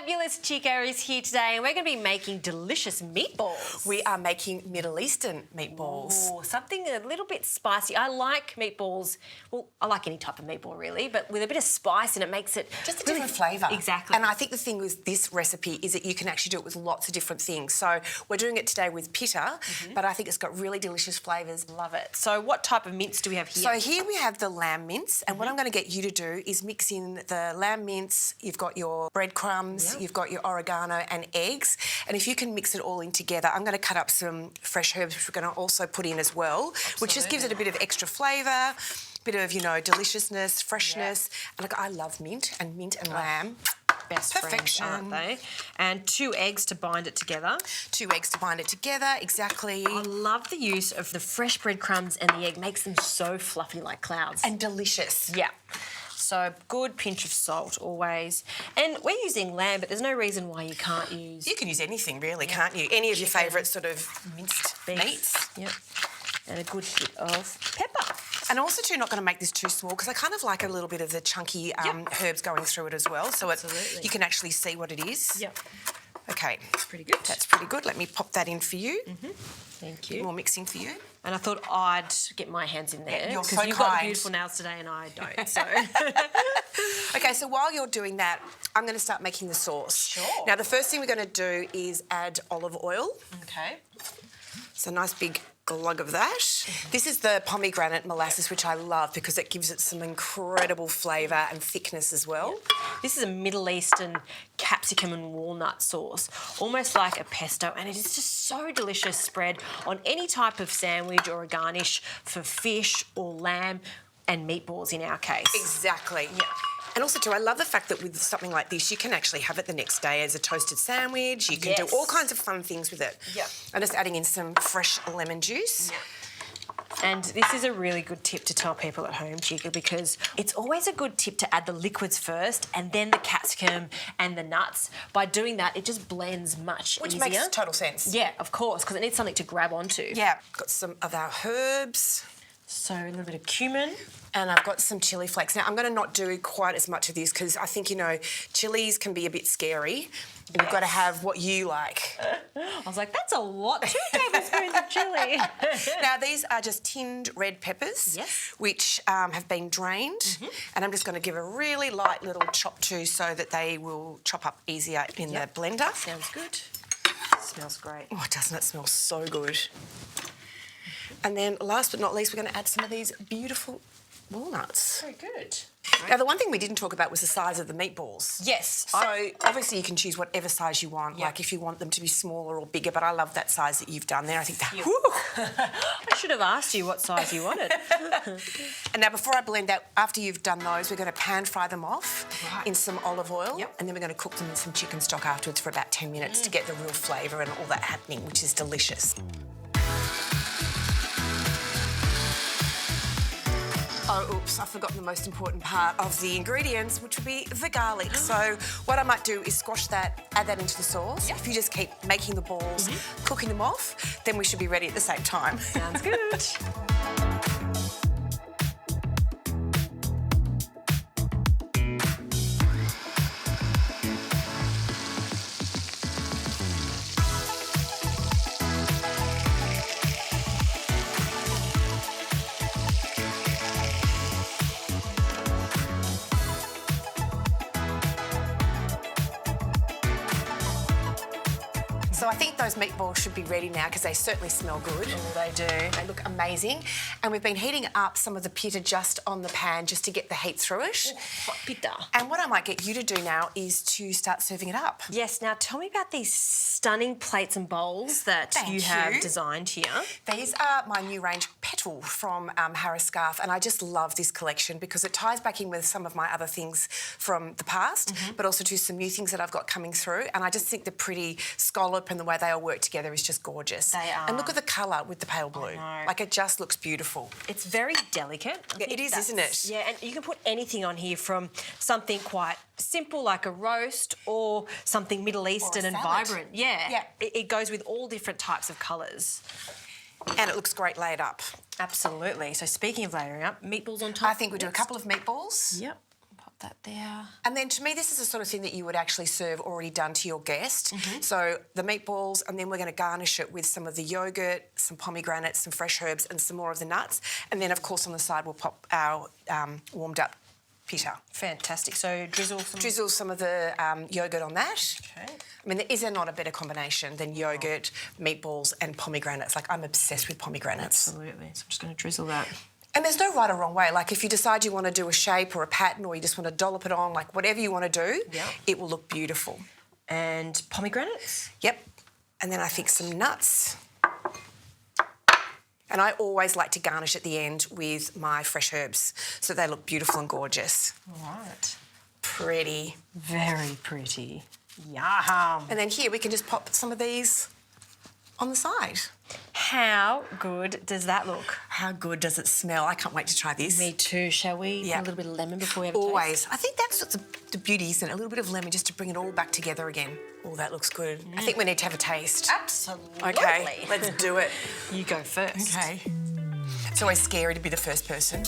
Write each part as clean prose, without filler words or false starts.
fabulous Chico is here today and we're going to be making delicious meatballs. We are making Middle Eastern meatballs. Ooh, something a little bit spicy. I like meatballs, well, I like any type of meatball really, but with a bit of spice and it makes it... Just a different flavour. Exactly. And I think the thing with this recipe is that you can actually do it with lots of different things. So we're doing it today with pita, but I think it's got really delicious flavours. Love it. So what type of mince do we have here? So here we have the lamb mince, and what I'm going to get you to do is mix in the lamb mince, you've got your breadcrumbs, you've got your oregano and eggs, and if you can mix it all in together, I'm going to cut up some fresh herbs which we're going to also put in as well, which just gives it a bit of extra flavour, bit of, you know, deliciousness, freshness. And look, I love mint and lamb. Best friends, aren't they? And 2 eggs to bind it together. 2 eggs to bind it together, exactly. I love the use of the fresh breadcrumbs and the egg. Makes them so fluffy like clouds. And delicious. Yeah. So good pinch of salt always. And we're using lamb, but there's no reason why you can't use... You can use anything really, can't you? Any of your favourite sort of minced meats. Yep. And a good hit of pepper. And also too, not going to make this too small because I kind of like a little bit of the chunky herbs going through it as well, so you can actually see what it is. Yep. Okay. That's pretty good. That's pretty good. Let me pop that in for you. Thank you. More mixing for you. And I thought I'd get my hands in there. You're so Because you've kind. got beautiful nails today and I don't, so... Okay, so while you're doing that, I'm going to start making the sauce. Sure. Now, the first thing we're going to do is add olive oil. Okay. So a nice big glug of that. This is the pomegranate molasses, which I love because it gives it some incredible flavour and thickness as well. Yep. This is a Middle Eastern capsicum and walnut sauce, almost like a pesto, and it is just so delicious spread on any type of sandwich or a garnish for fish or lamb and meatballs in our case. Exactly. Yeah. And also too, I love the fact that with something like this, you can actually have it the next day as a toasted sandwich. You can do all kinds of fun things with it. Yeah. I'm just adding in some fresh lemon juice. Yeah. And this is a really good tip to tell people at home, Chica, because it's always a good tip to add the liquids first and then the capsicum and the nuts. By doing that, it just blends much Which easier. makes total sense. Yeah, of course, because it needs something to grab onto. Yeah. Got some of our herbs. So a little bit of cumin. And I've got some chilli flakes. Now, I'm going to not do quite as much of this because I think, you know, chilies can be a bit scary. And you've got to have what you like. I was like, that's a lot. 2 tablespoons of chilli. Now, these are just tinned red peppers, which have been drained. And I'm just going to give a really light little chop too so that they will chop up easier in the blender. Sounds good. Smells great. Oh, doesn't it smell so good? And then last but not least, we're going to add some of these beautiful walnuts. Very good. Now, the one thing we didn't talk about was the size of the meatballs. Yes. So, obviously, you can choose whatever size you want, like if you want them to be smaller or bigger, but I love that size that you've done there. I think that... I should have asked you what size you wanted. And now, before I blend that, after you've done those, we're going to pan fry them off in some olive oil, and then we're going to cook them in some chicken stock afterwards for about 10 minutes to get the real flavour and all that happening, which is delicious. Oh, oops, I've forgotten the most important part of the ingredients, which would be the garlic. So what I might do is squash that, add that into the sauce. If you just keep making the balls, cooking them off, then we should be ready at the same time. Sounds good. So I think those meatballs should be ready now because they certainly smell good. Oh, they do. They look amazing. And we've been heating up some of the pita just on the pan just to get the heat through it. Hot pita. And what I might get you to do now is to start serving it up. Yes, now tell me about these stunning plates and bowls that you have designed here. These are my new range Petal from Harris Scarf, and I just love this collection because it ties back in with some of my other things from the past, but also to some new things that I've got coming through, and I just think the pretty scallop and the way they all work together is just gorgeous. They are. And look at the colour with the pale blue. Like, it just looks beautiful. It's very delicate. Yeah, it is, isn't it? Yeah, and you can put anything on here from something quite simple like a roast or something Middle Eastern and vibrant. Yeah. It goes with all different types of colours. And it looks great laid up. Absolutely. So speaking of layering up, meatballs on top. I think we'll do a couple of meatballs. Yep. Pop Pop that there. And then to me, this is the sort of thing that you would actually serve already done to your guest. So the meatballs, and then we're going to garnish it with some of the yoghurt, some pomegranates, some fresh herbs, and some more of the nuts. And then, of course, on the side, we'll pop our warmed up pita. Fantastic. So Drizzle some of the yoghurt on that. Okay. I mean, is there not a better combination than yoghurt, meatballs, and pomegranates? Like, I'm obsessed with pomegranates. Absolutely. So I'm just going to drizzle that. And there's no right or wrong way. Like, if you decide you want to do a shape or a pattern, or you just want to dollop it on, like whatever you want to do, it will look beautiful. And pomegranates? Yep. And then I think some nuts. And I always like to garnish at the end with my fresh herbs so they look beautiful and gorgeous. All right. Pretty. Very pretty. Yum. And then here we can just pop some of these on the side. How good does that look? How good does it smell? I can't wait to try this. Me too. Shall we? Yeah. Put a little bit of lemon before we have a Always. taste? I think that's what's the beauty, isn't it? A little bit of lemon just to bring it all back together again. Oh, that looks good. I think we need to have a taste. Absolutely. Okay, let's do it. You go first. Okay. It's always scary to be the first person.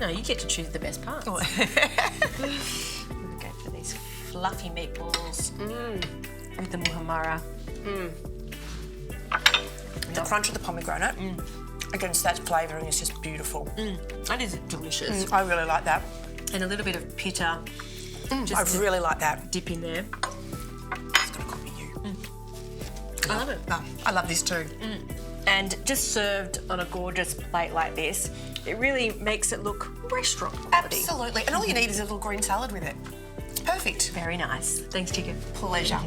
No, you get to choose the best parts. We'll go for these fluffy meatballs with the Muhammara. The crunch of the pomegranate against that flavouring is just beautiful. That is delicious. I really like that. And a little bit of pita. I really like that. Dip in there. It's going to copy you. I love it. Oh, I love this too. And just served on a gorgeous plate like this, it really makes it look restaurant quality. Absolutely. And all you need is a little green salad with it. Perfect. Very nice. Thanks, Chicken. Pleasure.